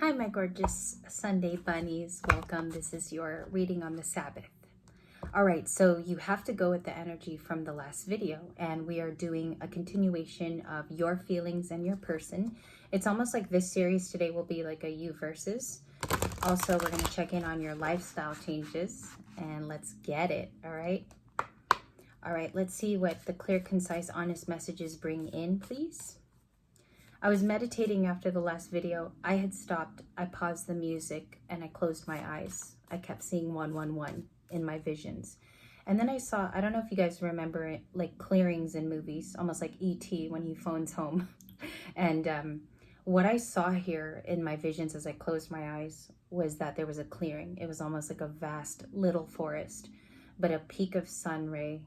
Hi, my gorgeous Sunday bunnies. Welcome. This is your reading on the Sabbath. All right, so you have to go with the energy from the last video, and we are doing a continuation of your feelings and your person. It's almost like this series today will be like a you versus. Also, we're going to check in on your lifestyle changes, and let's get it. All right. All right, let's see what the clear, concise, honest messages bring in, please. I was meditating after the last video. I had stopped, I paused the music, and I closed my eyes. I kept seeing 111 in my visions. And then I saw, I don't know if you guys remember it, like clearings in movies, almost like E.T. when he phones home. And what I saw here in my visions as I closed my eyes was that there was a clearing. It was almost like a vast little forest, but a peak of sun ray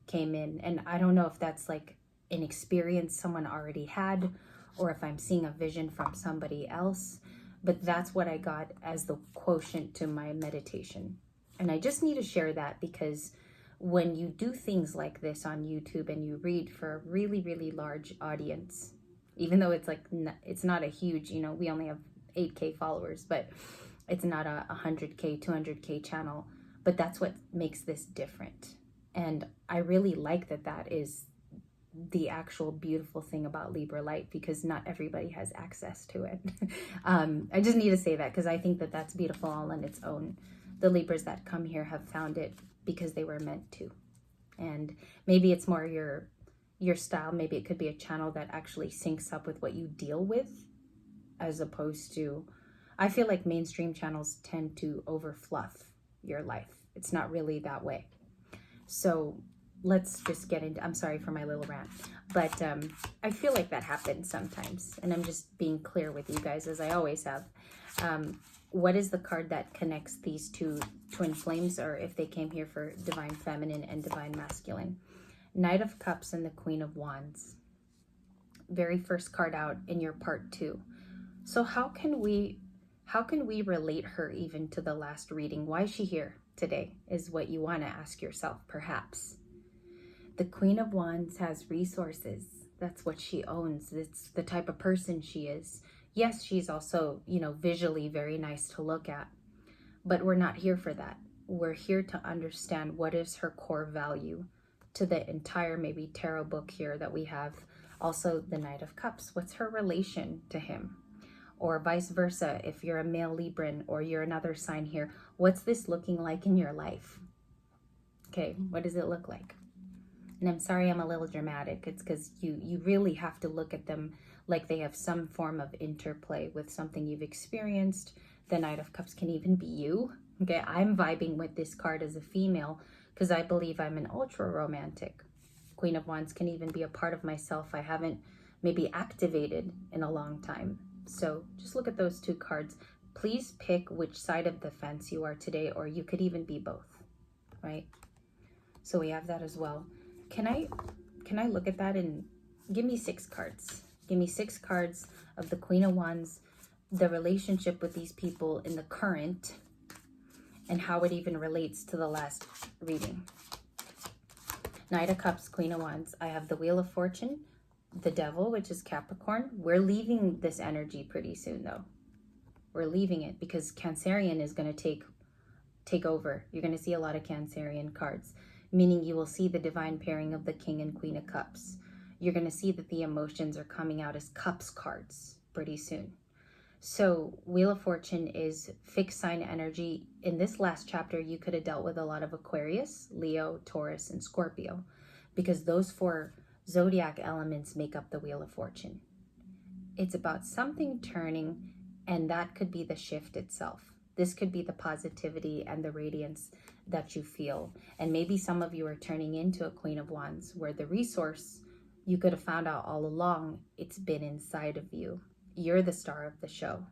came in. And I don't know if that's like an experience someone already had, or if I'm seeing a vision from somebody else, but that's what I got as the quotient to my meditation. And I just need to share that because when you do things like this on YouTube and you read for a really, really large audience, even though it's like, it's not a huge, we only have 8K followers, but it's not a 100K, 200K channel, but that's what makes this different. And I really like that is the actual beautiful thing about Libra light, because not everybody has access to it. I just need to say that because I think that that's beautiful all on its own. The Libras that come here have found it because they were meant to. And maybe it's more your style. Maybe it could be a channel that actually syncs up with what you deal with, as opposed to, I feel like mainstream channels tend to over fluff your life. It's not really that way. So let's just get into, I'm sorry for my little rant, but I feel like that happens sometimes, and I'm just being clear with you guys as I always have. What is the card that connects these two twin flames, or if they came here for divine feminine and divine masculine? Knight of Cups and the Queen of Wands. Very first card out in your part 2. So how can we relate her even to the last reading? Why is she here today is what you want to ask yourself, perhaps. The Queen of Wands has resources. That's what she owns. It's the type of person she is. Yes, she's also, visually very nice to look at, but we're not here for that. We're here to understand what is her core value to the entire maybe tarot book here that we have. Also the Knight of Cups. What's her relation to him? Or vice versa, if you're a male Libran or you're another sign here, what's this looking like in your life? Okay, what does it look like? And I'm sorry I'm a little dramatic. It's because you really have to look at them like they have some form of interplay with something you've experienced. The Knight of Cups can even be you. Okay, I'm vibing with this card as a female because I believe I'm an ultra romantic. Queen of Wands can even be a part of myself I haven't maybe activated in a long time. So just look at those two cards. Please pick which side of the fence you are today, or you could even be both, right? So we have that as well. Can I look at that and give me 6 cards? Give me 6 cards of the Queen of Wands, the relationship with these people in the current, and how it even relates to the last reading. Knight of Cups, Queen of Wands. I have the Wheel of Fortune, the Devil, which is Capricorn. We're leaving this energy pretty soon, though. We're leaving it because Cancerian is going to take over. You're going to see a lot of Cancerian cards, meaning you will see the divine pairing of the King and Queen of Cups. You're going to see that the emotions are coming out as Cups cards pretty soon. So Wheel of Fortune is fixed sign energy. In this last chapter, you could have dealt with a lot of Aquarius, Leo, Taurus, and Scorpio, because those 4 zodiac elements make up the Wheel of Fortune. It's about something turning, and that could be the shift itself. This could be the positivity and the radiance that you feel. And maybe some of you are turning into a Queen of Wands, where the resource you could have found out all along, it's been inside of you. You're the star of the show.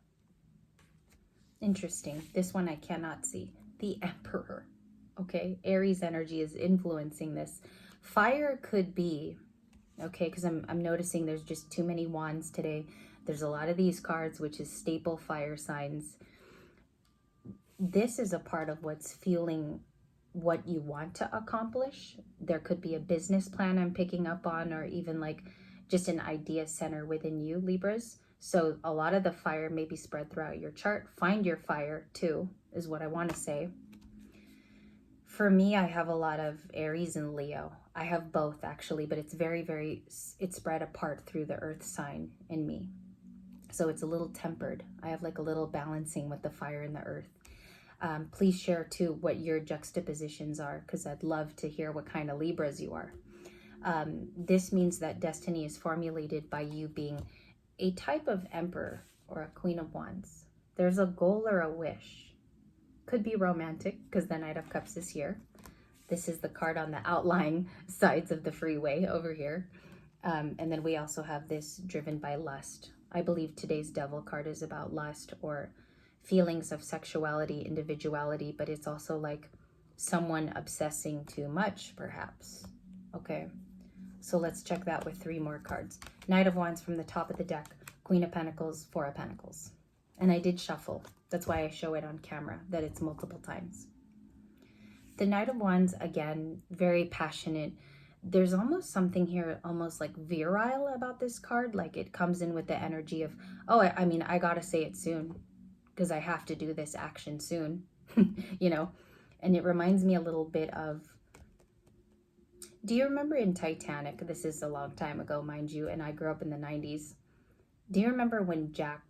Interesting. This one I cannot see. The Emperor. Okay, Aries energy is influencing this. Fire could be, okay, because I'm noticing there's just too many wands today. There's a lot of these cards, which is staple fire signs. This is a part of what's fueling what you want to accomplish. There could be a business plan I'm picking up on, or even like just an idea center within you, Libras. So a lot of the fire may be spread throughout your chart. Find your fire too, is what I want to say. For me, I have a lot of Aries and Leo. I have both actually, but it's it's spread apart through the earth sign in me. So it's a little tempered. I have like a little balancing with the fire and the earth. Please share too what your juxtapositions are, because I'd love to hear what kind of Libras you are. This means that destiny is formulated by you being a type of emperor or a queen of wands. There's a goal or a wish. Could be romantic, because the Knight of Cups is here. This is the card on the outlying sides of the freeway over here. And then we also have this driven by lust. I believe today's Devil card is about lust or feelings of sexuality, individuality, but it's also like someone obsessing too much, perhaps. Okay, so let's check that with 3 more cards. Knight of Wands from the top of the deck, Queen of Pentacles, 4 of Pentacles. And I did shuffle. That's why I show it on camera, that it's multiple times. The Knight of Wands, again, very passionate. There's almost something here, almost like virile about this card. Like it comes in with the energy of, oh, I mean, I gotta say it soon, because I have to do this action soon, you know? And it reminds me a little bit of, do you remember in Titanic? This is a long time ago, mind you, and I grew up in the 90s. Do you remember when Jack,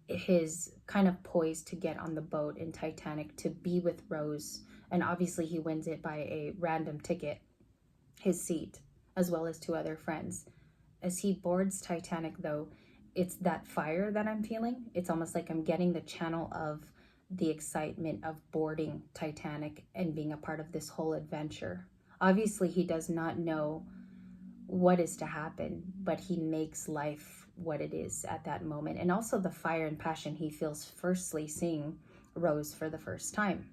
his kind of poised to get on the boat in Titanic to be with Rose, and obviously he wins it by a random ticket, his seat, as well as 2 other friends. As he boards Titanic though, it's that fire that I'm feeling. It's almost like I'm getting the channel of the excitement of boarding Titanic and being a part of this whole adventure. Obviously, he does not know what is to happen, but he makes life what it is at that moment. And also the fire and passion he feels firstly seeing Rose for the first time.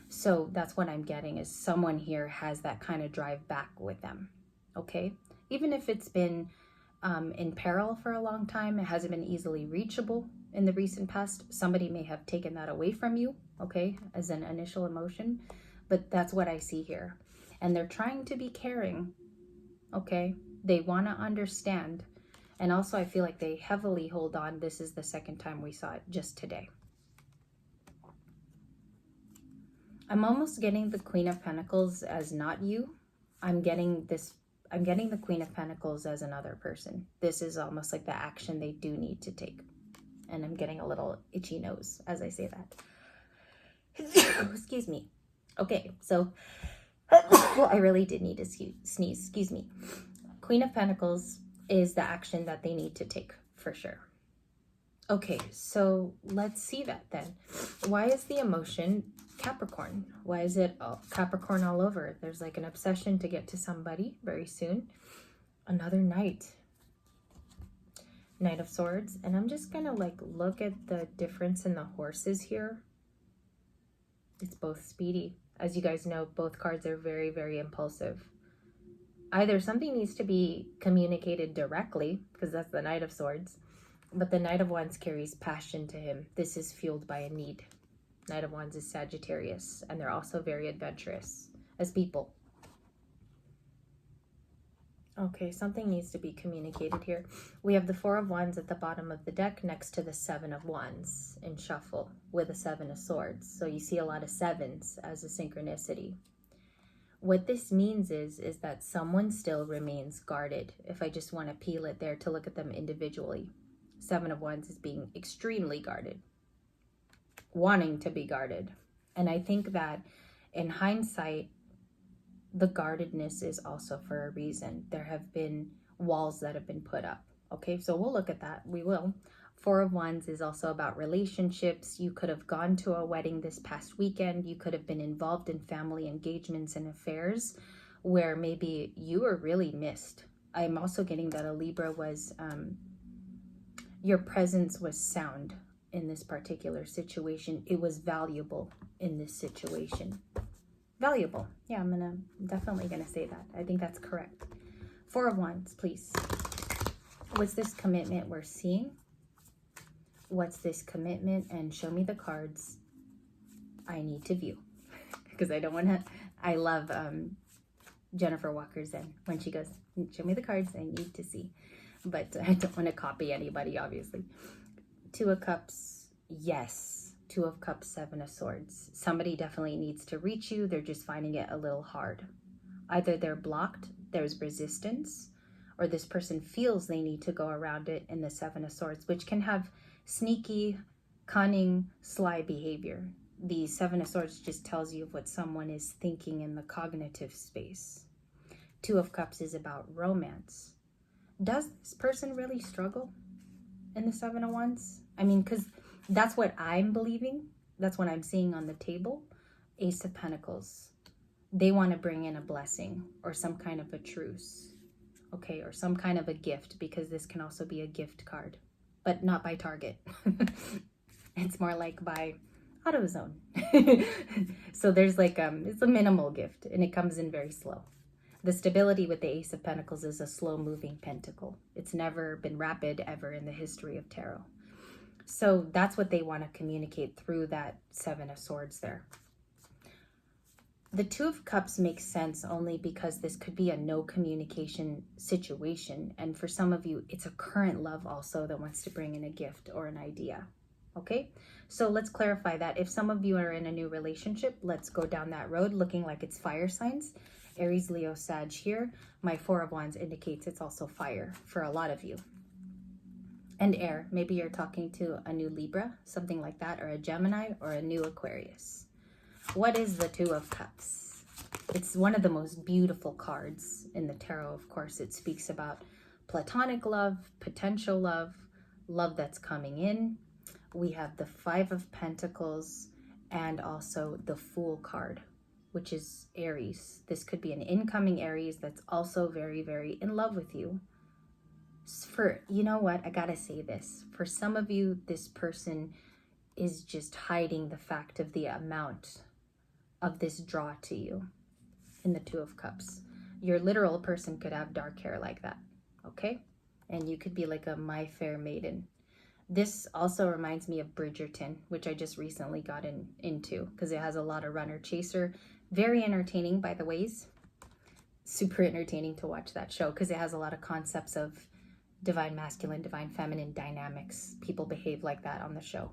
So that's what I'm getting, is someone here has that kind of drive back with them, okay? Even if it's been in peril for a long time, it hasn't been easily reachable in the recent past, somebody may have taken that away from you, okay, as an initial emotion, but that's what I see here. And they're trying to be caring, okay? They want to understand. And also I feel like they heavily hold on. This is the second time we saw it just today. I'm almost getting the Queen of Pentacles as not you. I'm getting the Queen of Pentacles as another person. This is almost like the action they do need to take. And I'm getting a little itchy nose as I say that. Excuse me. Okay, so I really did need to sneeze. Excuse me. Queen of Pentacles is the action that they need to take for sure. Okay, so let's see that then. Why is the emotion Capricorn? Why is it Capricorn all over? There's like an obsession to get to somebody very soon. Another Knight. Knight of Swords. And I'm just gonna like look at the difference in the horses here. It's both speedy. As you guys know, both cards are very, very impulsive. Either something needs to be communicated directly, because that's the Knight of Swords, but the Knight of Wands carries passion to him. This is fueled by a need. Knight of Wands is Sagittarius, and they're also very adventurous as people. Okay, something needs to be communicated here. We have the 4 of Wands at the bottom of the deck next to the 7 of Wands in shuffle with a 7 of Swords. So you see a lot of 7s as a synchronicity. What this means is that someone still remains guarded. If I just want to peel it there to look at them individually. 7 of Wands is being extremely guarded. Wanting to be guarded. And I think that in hindsight, the guardedness is also for a reason. There have been walls that have been put up. Okay, so we'll look at that. We will. 4 of Wands is also about relationships. You could have gone to a wedding this past weekend. You could have been involved in family engagements and affairs where maybe you were really missed. I'm also getting that a Libra was, your presence was sound in this particular situation. It was valuable in this situation. Valuable. Yeah, I'm definitely gonna say that. I think that's correct. 4 of Wands, please. What's this commitment we're seeing? What's this commitment? And show me the cards I need to view. Because I don't want to, I love Jennifer Walker Zen when she goes, show me the cards I need to see. But I don't want to copy anybody, obviously. Two of Cups, yes. Two of Cups, Seven of Swords. Somebody definitely needs to reach you. They're just finding it a little hard. Either they're blocked, there's resistance, or this person feels they need to go around it in the Seven of Swords, which can have sneaky, cunning, sly behavior. The Seven of Swords just tells you of what someone is thinking in the cognitive space. Two of Cups is about romance. Does this person really struggle in the Seven of Wands? I mean, because that's what I'm believing. That's what I'm seeing on the table. Ace of Pentacles. They want to bring in a blessing or some kind of a truce. Okay, or some kind of a gift, because this can also be a gift card, but not by Target. It's more like by AutoZone. So there's like, it's a minimal gift and it comes in very slow. The stability with the Ace of Pentacles is a slow moving pentacle. It's never been rapid ever in the history of tarot. So that's what they want to communicate through that Seven of Swords there. The Two of Cups makes sense only because this could be a no communication situation. And for some of you, it's a current love also that wants to bring in a gift or an idea. Okay, so let's clarify that. If some of you are in a new relationship, let's go down that road looking like it's fire signs. Aries, Leo, Sag here. My Four of Wands indicates it's also fire for a lot of you. And air. Maybe you're talking to a new Libra, something like that, or a Gemini, or a new Aquarius. What is the Two of Cups? It's one of the most beautiful cards in the tarot. Of course, it speaks about platonic love, potential love, love that's coming in. We have the Five of Pentacles and also the Fool card, which is Aries. This could be an incoming Aries that's also very, very in love with you. For, you know what, I gotta say this. For some of you, this person is just hiding the fact of the amount of this draw to you in the Two of Cups. Your literal person could have dark hair like that, okay? And you could be like a My Fair Maiden. This also reminds me of Bridgerton, which I just recently got into because it has a lot of runner chaser. Very entertaining, by the ways. Super entertaining to watch that show because it has a lot of concepts of divine masculine, divine feminine dynamics. People behave like that on the show.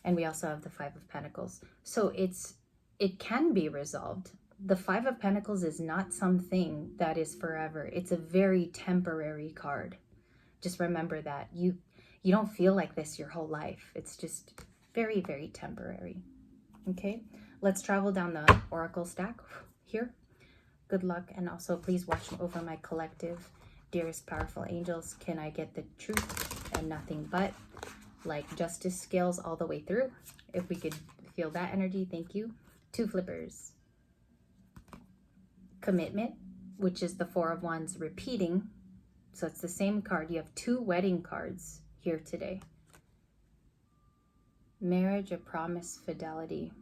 And we also have the Five of Pentacles. So it can be resolved. The Five of Pentacles is not something that is forever. It's a very temporary card. Just remember that. You don't feel like this your whole life. It's just very, very temporary. Okay, let's travel down the oracle stack here. Good luck, and also please watch over my collective. Dearest powerful angels, can I get the truth and nothing but, like justice scales all the way through? If we could feel that energy, thank you. Two flippers. Commitment, which is the Four of Wands repeating. So it's the same card. You have two wedding cards here today. Marriage, a promise, fidelity.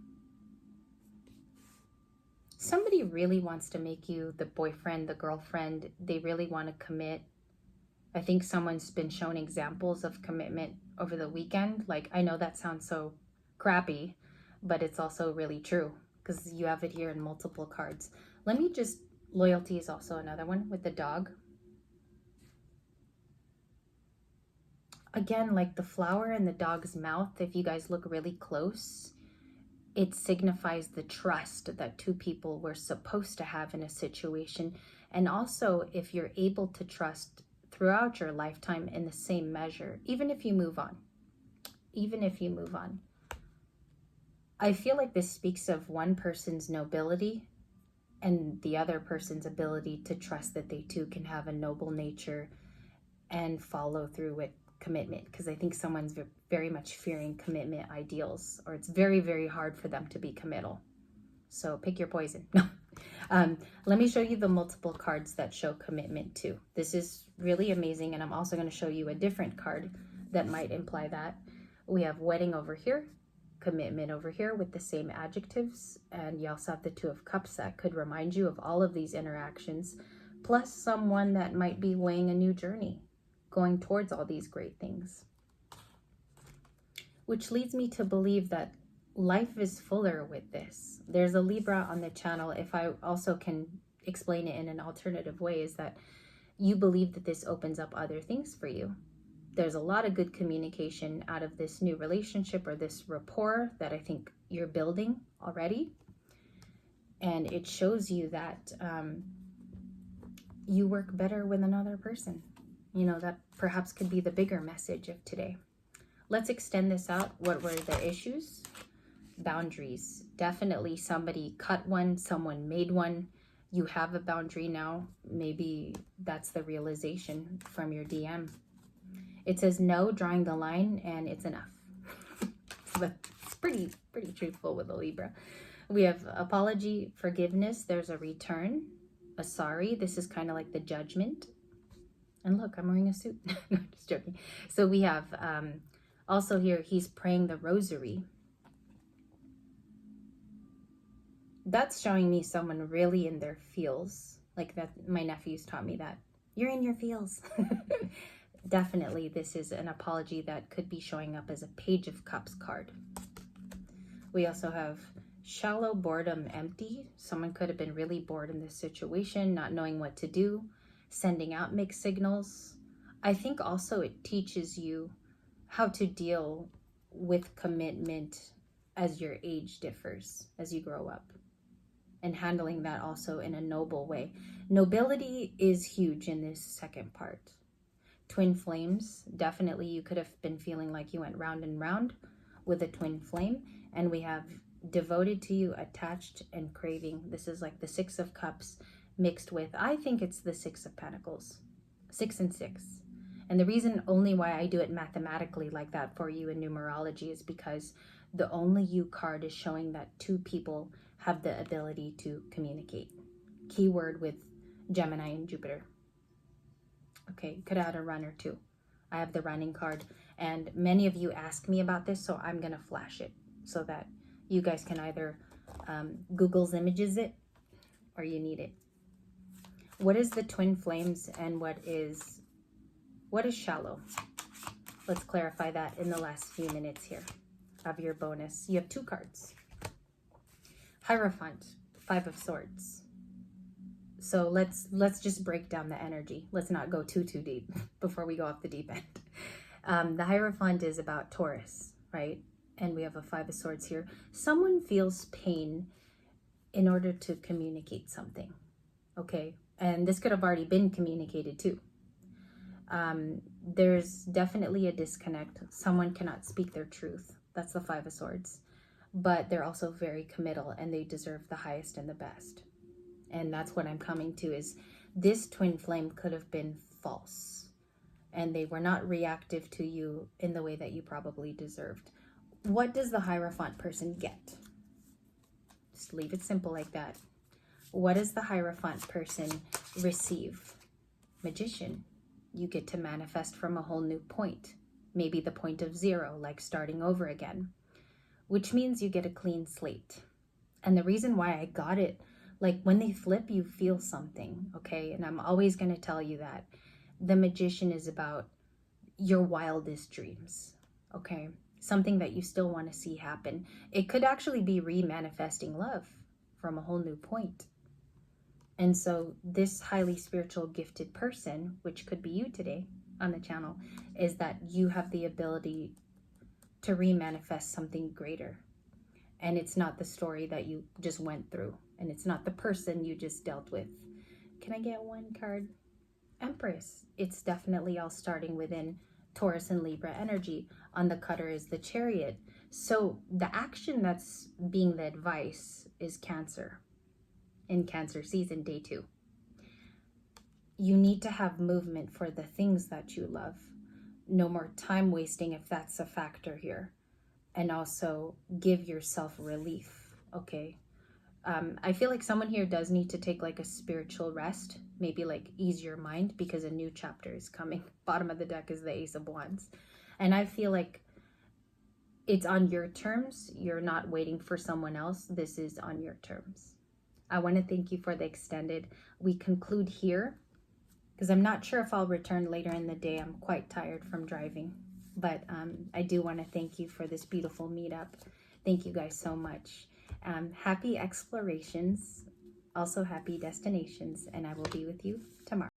Somebody really wants to make you the boyfriend, the girlfriend. They really want to commit. I think someone's been shown examples of commitment over the weekend. Like, I know that sounds so crappy, but it's also really true because you have it here in multiple cards. Let me just, loyalty is also another one with the dog. Again, like the flower in the dog's mouth, if you guys look really close, it signifies the trust that two people were supposed to have in a situation. And also, if you're able to trust throughout your lifetime in the same measure, even if you move on, I feel like this speaks of one person's nobility and the other person's ability to trust that they too can have a noble nature and follow through with commitment, because I think someone's very much fearing commitment ideals, or it's very, very hard for them to be committal. So pick your poison. Let me show you the multiple cards that show commitment too. This is really amazing, and I'm also going to show you a different card that might imply that. We have wedding over here, commitment over here with the same adjectives, and you also have the Two of Cups that could remind you of all of these interactions, plus someone that might be weighing a new journey, going towards all these great things. Which leads me to believe that life is fuller with this. There's a Libra on the channel. If I also can explain it in an alternative way, is that you believe that this opens up other things for you. there's a lot of good communication out of this new relationship or this rapport that I think you're building already. And it shows you that you work better with another person. You know, that perhaps could be the bigger message of today. Let's extend this out. What were the issues? Boundaries. Definitely somebody cut one, someone made one. You have a boundary now. Maybe that's the realization from your DM. It says no, drawing the line, and it's enough. But it's pretty truthful with a Libra. We have apology, forgiveness. There's a return, a sorry. This is kind of like the judgment. And look, I'm wearing a suit. No, just joking. So we have also here, he's praying the rosary. That's showing me someone really in their feels. Like that, my nephews taught me that. You're in your feels. Definitely, this is an apology that could be showing up as a Page of Cups card. We also have shallow, boredom, empty. Someone could have been really bored in this situation, not knowing what to do, sending out mixed signals. I think also it teaches you how to deal with commitment as your age differs, as you grow up, and handling that also in a noble way. Nobility is huge in this second part. Twin flames, definitely you could have been feeling like you went round and round with a twin flame. And we have devoted to you, attached, and craving. This is like the Six of Cups mixed with, I think it's the Six of Pentacles. 6 and 6. And the reason only why I do it mathematically like that for you in numerology is because the Only You card is showing that two people have the ability to communicate. Keyword with Gemini and Jupiter. Okay, could add a run or two. I have the running card, and many of you ask me about this, so I'm gonna flash it so that you guys can either Google's images it or you need it. What is the twin flames and what is shallow? Let's clarify that in the last few minutes here of your bonus. You have two cards. Hierophant, 5 of Swords. So let's just break down the energy. Let's not go too deep before we go off the deep end. The Hierophant is about Taurus, right? And we have a 5 of Swords here. Someone feels pain in order to communicate something, okay? And this could have already been communicated too. There's definitely a disconnect. Someone cannot speak their truth. That's the 5 of Swords. But they're also very committal and they deserve the highest and the best. And that's what I'm coming to, is this twin flame could have been false. And they were not reactive to you in the way that you probably deserved. What does the Hierophant person get? Just leave it simple like that. What does the Hierophant person receive? Magician. You get to manifest from a whole new point. Maybe the point of 0, like starting over again. Which means you get a clean slate. And the reason why I got it, like when they flip, you feel something, okay? And I'm always going to tell you that. The Magician is about your wildest dreams, okay? Something that you still want to see happen. It could actually be re-manifesting love from a whole new point. And so this highly spiritual gifted person, which could be you today on the channel, is that you have the ability to re-manifest something greater. And it's not the story that you just went through. And it's not the person you just dealt with. Can I get one card? Empress. It's definitely all starting within Taurus and Libra energy. On the cutter is the Chariot. So the action that's being the advice is Cancer. In Cancer season, day 2. You need to have movement for the things that you love. No more time wasting if that's a factor here. And also give yourself relief, okay? I feel like someone here does need to take like a spiritual rest, maybe like ease your mind because a new chapter is coming. Bottom of the deck is the Ace of Wands. And I feel like it's on your terms. You're not waiting for someone else. This is on your terms. I want to thank you for the extended. We conclude here because I'm not sure if I'll return later in the day. I'm quite tired from driving. But I do want to thank you for this beautiful meetup. Thank you guys so much. Happy explorations, also happy destinations, and I will be with you tomorrow.